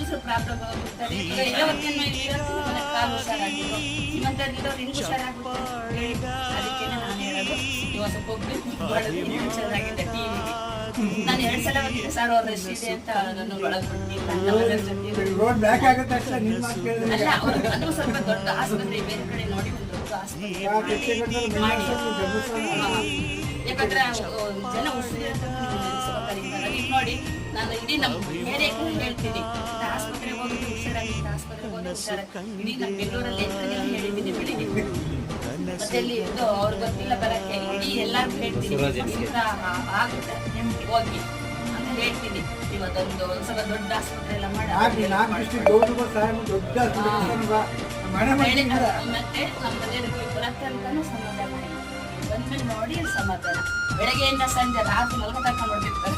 ಸ್ವಲ್ಪ ಪ್ರಾಬ್ಲಮ್ ಆಗುತ್ತಾರೆ. ಎಲ್ಲ ಹೊತ್ತಿನ ಕಾಲು ಹುಷಾರಾಗಿದ್ದು ನಿಮ್ಮಂತವ್ರಿರೋರು ಹಿಂಗ್ ಹುಷಾರಾಗುತ್ತೆ. ಅದಕ್ಕೆ ನಾನು ಹೇಳೋದು ಇವಾಗ ಸ್ವಲ್ಪ ಹೋಗ್ಬೇಕು ಚೆನ್ನಾಗಿದೆ ಟಿವಿಗೆ. ನಾನು 2 ಸಲ ಬಂದಿದ್ದೆ ಸರ್, ಅವ್ರ ರಶ್ ಇದೆ ಅಂತ ನಾನು ಒಳಗೆ ಬಂದಿಲ್ಲ. ಅಲ್ಲ ಅದು ಸ್ವಲ್ಪ ದೊಡ್ಡ ಆಸ್ಪತ್ರೆ, ಬೇರೆ ಕಡೆ ನೋಡಿ ಒಂದು ದೊಡ್ಡ ಆಸ್ಪತ್ರೆ ಮಾಡಿ. ಯಾಕಂದ್ರೆ ಜನ ಉಸಿರಿ ಅಂತ ಈಗ ನೋಡಿ, ನಾನು ಇಡೀ ನಮ್ಮ ಏರಿಯಾಕ್ಕೆ ಹೇಳ್ತೀನಿ, ಆಸ್ಪತ್ರೆಗೆ ಹೋಗಿದ್ದು ಹುಷಾರಾಗಿತ್ತು, ಆಸ್ಪತ್ರೆಗೆ ಹೋಗಿ ಹುಷಾರಾಗಿ ಇಡೀ ನಮ್ಮ ಬೆಂಗಳೂರಲ್ಲಿ ಹೇಳಿದ್ದೀನಿ ಬೆಳಿಗ್ಗೆ. ಮತ್ತೆ ಇಲ್ಲಿ ಇದು ಅವ್ರಿಗೆ ಗೊತ್ತಿಲ್ಲ ಬರಕ್ಕೆ, ಇಡೀ ಎಲ್ಲಾರ್ಗು ಹೇಳ್ತೀನಿ ಆಗುತ್ತೆ ಹೋಗಿ ಅಂತ ಹೇಳ್ತೀನಿ. ಇವತ್ತೊಂದು ಸ್ವಲ್ಪ ದೊಡ್ಡ ಆಸ್ಪತ್ರೆ ಎಲ್ಲ ಮಾಡಿ ಮತ್ತೆ ನಮ್ಮ ಮನೆಯವ್ರಿಗೆ ಬರತ್ತೆ ಅಂತಾನು ಸಮಾಧಾನ ಇಲ್ಲ. ಬಂದ್ಮೇಲೆ ನೋಡಿ ಸಮಾಧಾನ. ಬೆಳಗ್ಗೆಯಿಂದ ಸಂಜೆ ರಾತ್ರಿ ಮಲಗ ತಕೊಂಡು ಹೊರಟಿರ್ತಾರೆ.